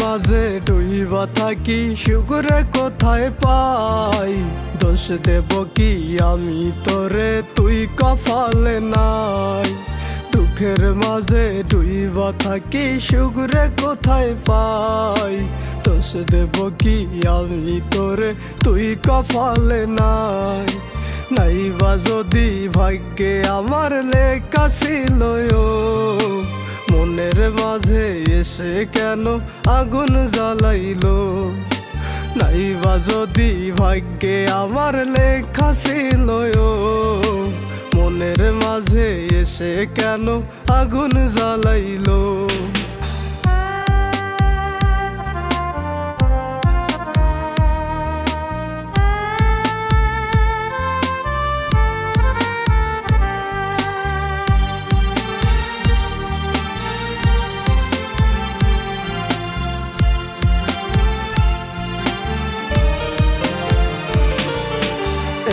মাঝে ডুইবা থাকি সুখরে কোথায় পাই। দোষ দেব কি আমি তোরে তুই কপালে নাই। দুঃখের মাঝে ডুইবা থাকি সুখরে কোথায় পাই। দোষ দেব কি আমি তোরে তুই কপালে নাই। নাইবা যদি ভাগ্যে আমার লেখা ছিল, মনের মাঝে এসে কেন আগুন জ্বালাইলো। নাইবা যদি ভাগ্যে আমার লেখা ছিল, মনের মাঝে এসে কেন আগুন জ্বালাইলো।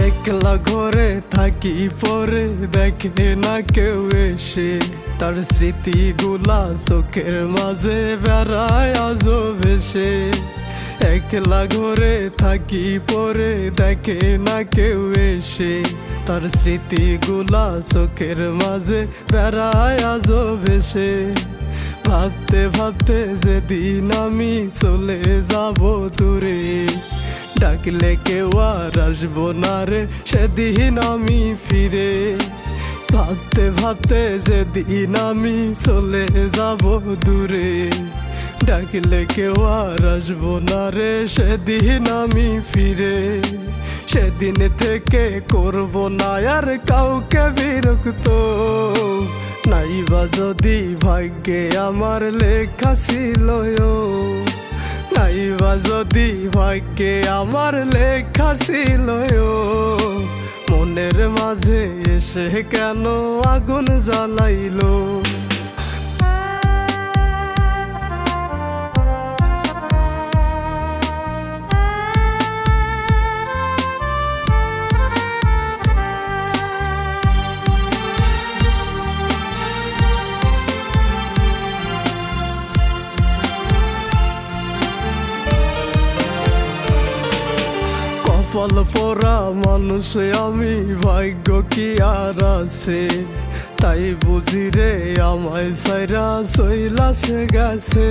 একলা ঘরে থাকি পরে দেখে না কেউ এসে, তার স্মৃতিগুলা চোখের মাঝে বেড়ায় আজও ভেসে। একলা ঘরে থাকি পরে দেখে না কেউ এসে, তার স্মৃতিগুলা চোখের মাঝে বেড়ায় আজও ভেসে। ভাবতে ভাবতে যেদিন আমি চলে যাব দূরে, ডাকলে কেউ আর আসবো না রে সেদিন আমি ফিরে। ভাবতে ভাবতে যেদিন আমি চলে যাব দূরে, ডাকলে কেউ আর আসবো না রে সেদিন আমি ফিরে। সেদিন থেকে করবো না আর কাউকে বিরক্ত, নাইবা যদি ভাগ্যে আমার লেখা ছিল। নাইবা যদি ভাগ্যে আমার লেখা ছিল, মনের মাঝে এসে কেন আগুন জ্বালাইলো। কপাল পোড়া মানুষ আমি, ভাগ্য কি আর আছে, তাই বুঝি রে আমায় সাইরা চইলা সে গেছে।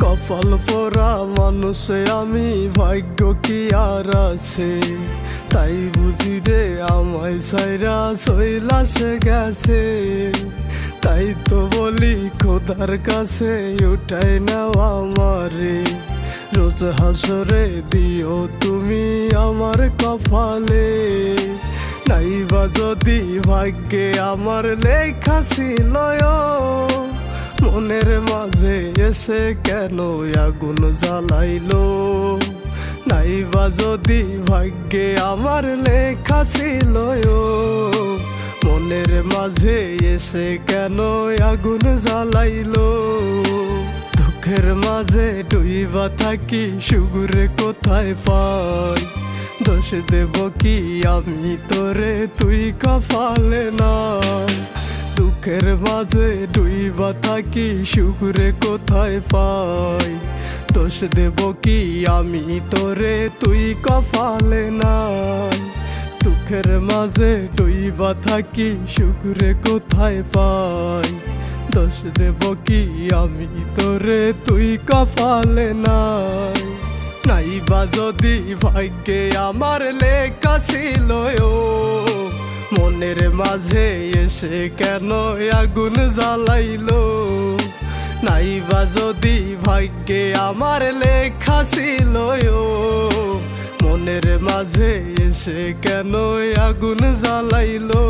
কপাল পোড়া মানুষ আমি, ভাগ্য কি আর আছে, তাই বুঝি রে আমায় সাইরা চইলা সে গেছে। তাই তো বলি খোদার কাছে উঠাই নাও আমারে, রোজ হাসরে দিও তুমি আমার কপালে। নাইবা যদি ভাগ্যে আমার লেখা ছিল, মনের মাঝে এসে কেন আগুন জ্বালাইলো। নাইবা যদি ভাগ্যে আমার লেখা ছিল, মনের মাঝে এসে কেন আগুন জ্বালাইলো। দুঃখের মাঝে ডুইবা থাকি সুখরে কোথায় পাই। দোষ দেব কি আমি তোরে তুই কপালে নাই। দুঃখের মাঝে ডুইবা থাকি সুখরে কোথায় পাই। দোষ দেব কি আমি তোরে তুই কপালে নাই। দুঃখের মাঝে ডুইবা থাকি সুখরে কোথায় পাই। দোষ দেব কি আমি তোরে তুই কপালে নাই। নাইবা যদি ভাগ্যে আমার লেখা ছিল, মনের মাঝে এসে কেন আগুন জ্বালাইলো। নাইবা যদি ভাগ্যে আমার লেখা ছিল, মনের মাঝে এসে কেন আগুন জ্বালাইলো।